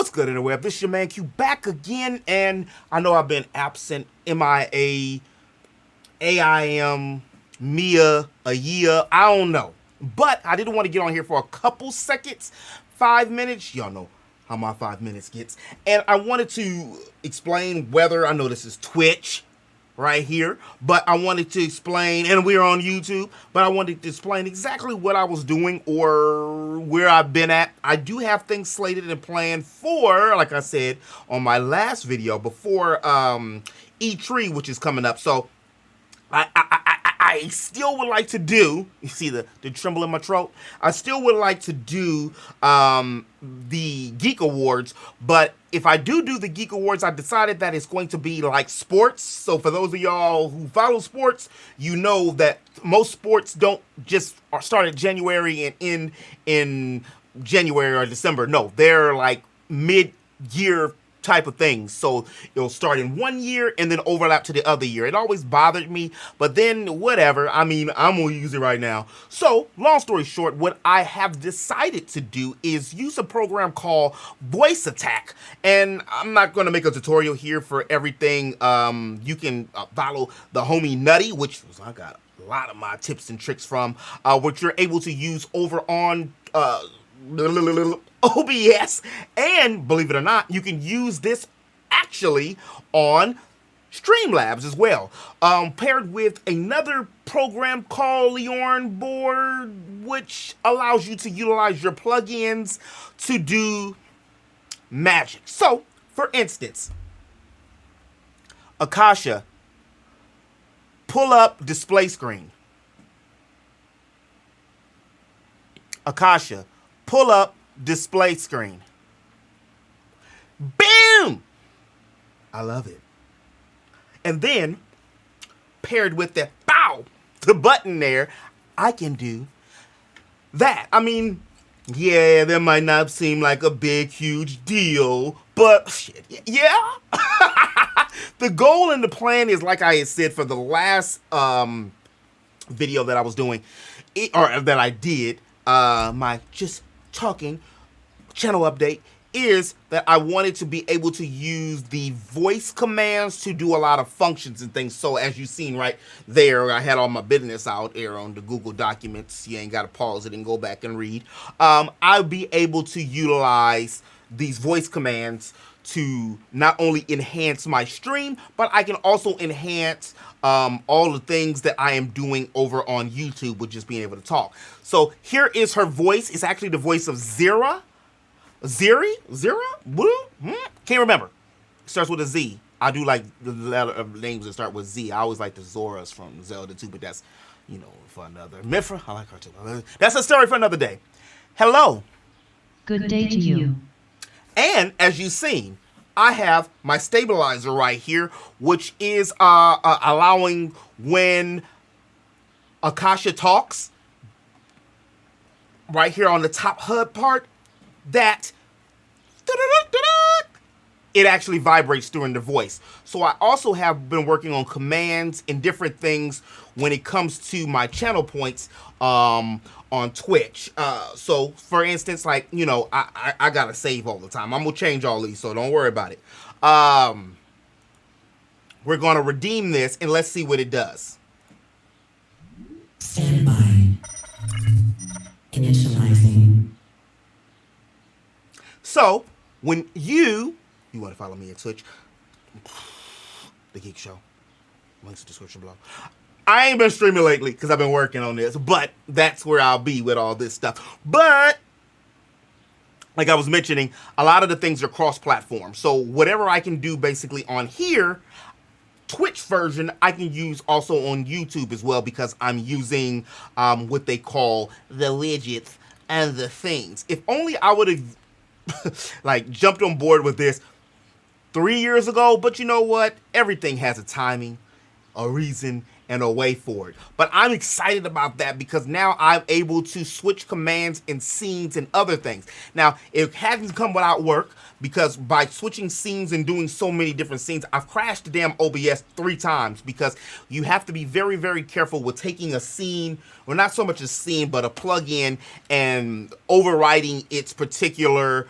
What's good in the web? This is your man Q back again, and I know I've been absent, MIA, AIM, Mia, a year, I don't know. But I didn't want to get on here for a couple seconds, 5 minutes. Y'all know how my 5 minutes gets. And I wanted to explain whether, I know this is Twitch right here, but I wanted to explain, and we're on YouTube, but I wanted to explain exactly what I was doing or where I've been at. I do have things slated and planned for, like I said on my last video, before E3, which is coming up. So I still would like to do, you see the tremble in my throat? I still would like to do the Geek Awards, but if I do the Geek Awards, I decided that it's going to be like sports. So for those of y'all who follow sports, you know that most sports don't just start at January and end in January or December. No, they're like mid-year type of things. So it'll start in one year and then overlap to the other year. It always bothered me, but then whatever. I mean, I'm gonna use it right now. So long story short, what I have decided to do is use a program called Voice Attack. And I'm not gonna make a tutorial here for everything. You can follow the homie Nutty, which I got a lot of my tips and tricks from, which you're able to use over on OBS, and believe it or not, you can use this actually on Streamlabs as well, paired with another program called Leorn Board, which allows you to utilize your plugins to do magic. So, for instance, Akasha, pull up display screen. Akasha, pull up display screen. Boom! I love it. And then, paired with the bow, the button there, I can do that. I mean, yeah, that might not seem like a big, huge deal, but shit, yeah. The goal and the plan is, like I had said for the last video that I was doing, or that I did, my just talking channel update, is that I wanted to be able to use the voice commands to do a lot of functions and things. So as you've seen right there, I had all my business out there on the Google documents. You ain't got to pause it and go back and read. I'll be able to utilize these voice commands to not only enhance my stream, but I can also enhance all the things that I am doing over on YouTube with just being able to talk. So here is her voice. It's actually the voice of Zira? Can't remember. It starts with a Z. I do like the letter of names that start with Z. I always like the Zoras from Zelda 2, but that's, you know, for another. Mifra, I like her too. That's a story for another day. Hello. Good day to you. And as you've seen, I have my stabilizer right here, which is allowing when Akasha talks, right here on the top HUD part, that it actually vibrates during the voice. So I also have been working on commands and different things when it comes to my channel points on Twitch. So for instance, like, you know, I gotta save all the time. I'm gonna change all these, so don't worry about it. We're gonna redeem this and let's see what it does. Stand by. Initializing. So when you want to follow me at Twitch, The Geek Show, links in the description below. I ain't been streaming lately because I've been working on this, but that's where I'll be with all this stuff. But like I was mentioning, a lot of the things are cross-platform. So whatever I can do basically on here, Twitch version, I can use also on YouTube as well, because I'm using what they call the widgets and the things. If only I would have like jumped on board with this 3 years ago, but you know what? Everything has a timing, a reason, and a way for it. But I'm excited about that because now I'm able to switch commands and scenes and other things. Now, it hasn't come without work, because by switching scenes and doing so many different scenes, I've crashed the damn OBS 3 times, because you have to be very, very careful with taking a scene, well, not so much a scene, but a plugin, and overriding its particular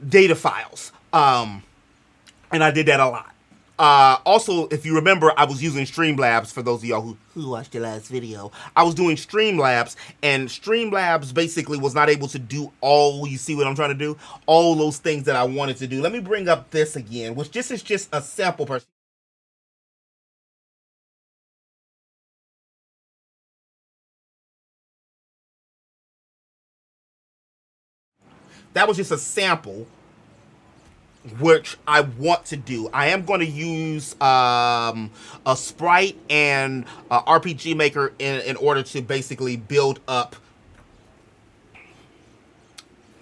data files. And I did that a lot. Also, if you remember, I was using Streamlabs for those of y'all who watched the last video. I was doing Streamlabs, and Streamlabs basically was not able to do all, you see what I'm trying to do? All those things that I wanted to do. Let me bring up this again, which this is just a sample person. That was just a sample which I want to do. I am going to use a sprite and a RPG Maker in order to basically build up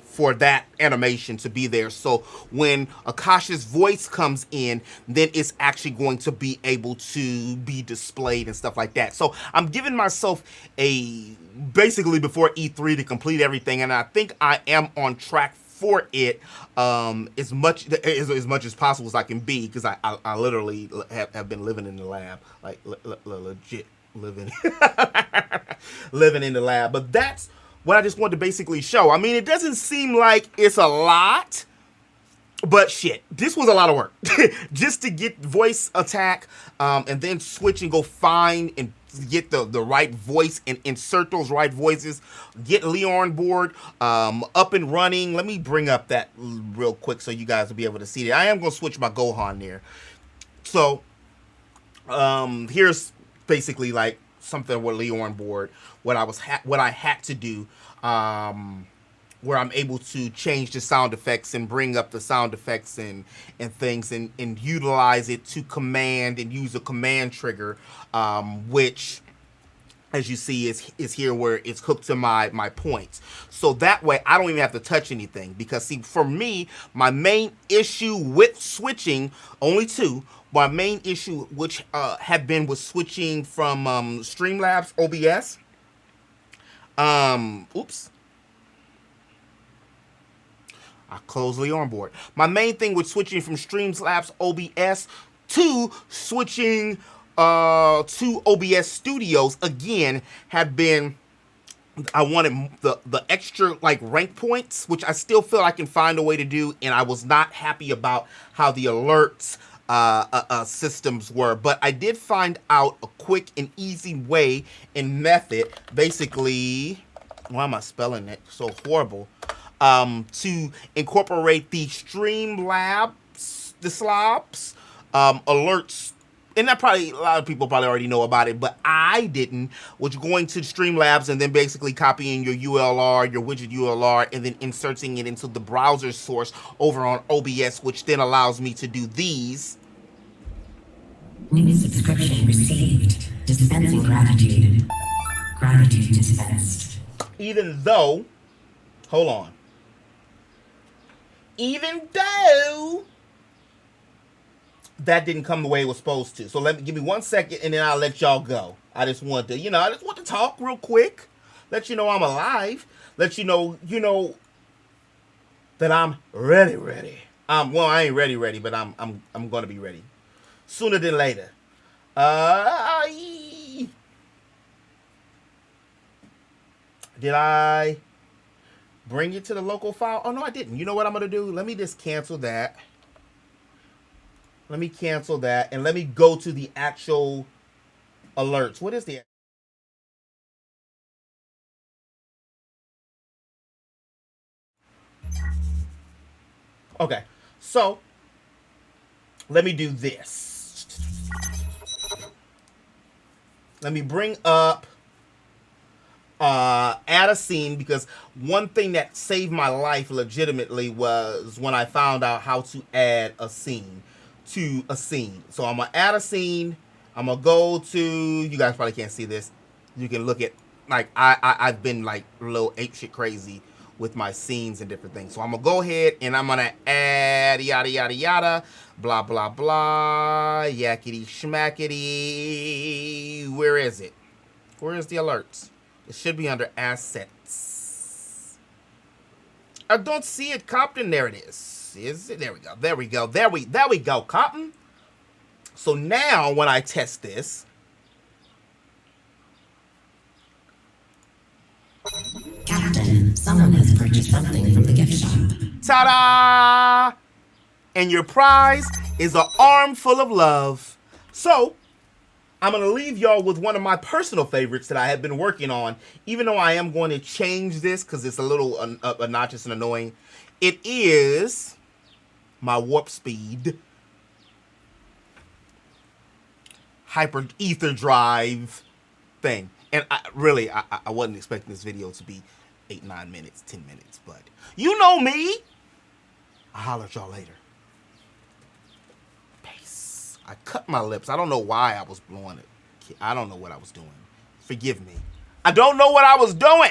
for that animation to be there. So when Akasha's voice comes in, then it's actually going to be able to be displayed and stuff like that. So I'm giving myself basically before E3 to complete everything, and I think I am on track for it as much as possible as I can be, because I literally have been living in the lab, like legit living living in the lab. But that's what I just wanted to basically show. I mean, it doesn't seem like it's a lot, but shit, this was a lot of work just to get voice attack, and then switch and go find and get the right voice and insert those right voices, get Leon board up and running. Let me bring up that real quick so you guys will be able to see it. I am going to switch my Gohan there. So here's basically like something with Leon board, what I had to do, where I'm able to change the sound effects and bring up the sound effects and things, and utilize it to command and use a command trigger, which, as you see, is here where it's hooked to my points. So that way I don't even have to touch anything, because see, for me, my main issue with switching, only two, my main issue which had been with switching from Streamlabs OBS, oops, I closed Leon board. My main thing with switching from Streamlabs OBS to switching to OBS Studios again had been, I wanted the extra like rank points, which I still feel I can find a way to do, and I was not happy about how the alerts systems were. But I did find out a quick and easy way and method, basically, why am I spelling it so horrible, to incorporate the Streamlabs, the slobs, alerts. And that probably, a lot of people probably already know about it, but I didn't, which going to Streamlabs and then basically copying your ULR, your widget ULR, and then inserting it into the browser source over on OBS, which then allows me to do these. New subscription received. Dispensing gratitude. Gratitude dispensed. Even though, hold on. Even though that didn't come the way it was supposed to. So give me 1 second, and then I'll let y'all go. I just want to talk real quick, let you know I'm alive, let you know that I'm ready. Well, I ain't ready, but I'm gonna be ready sooner than later. Did I bring it to the local file? Oh no, I didn't. You know what I'm gonna do? Let me just cancel that. Let me cancel that, and let me go to the actual alerts. What is the... Okay, so let me do this. Let me bring up add a scene, because one thing that saved my life legitimately was when I found out how to add a scene to a scene. So I'm gonna add a scene. I'm gonna go to, you guys probably can't see this, you can look at, like, I've been like a little apeshit crazy with my scenes and different things. So I'm gonna go ahead and I'm gonna add yada yada yada, blah blah blah, yakety schmackety. Where is it? Where is the alerts? It should be under assets. I don't see it, Compton. There it is. Is it? There we go. There we go. There we go, Compton. So now when I test this, Captain, someone has purchased something from the gift shop. Ta-da! And your prize is an armful of love. So, I'm going to leave y'all with one of my personal favorites that I have been working on, even though I am going to change this because it's a little obnoxious and annoying. It is my warp speed hyper ether drive thing. And I wasn't expecting this video to be 8, 9 minutes, 10 minutes, but you know me. I'll holler at y'all later. Peace. I cut my lips. I don't know why I was blowing it. I don't know what I was doing. Forgive me. I don't know what I was doing.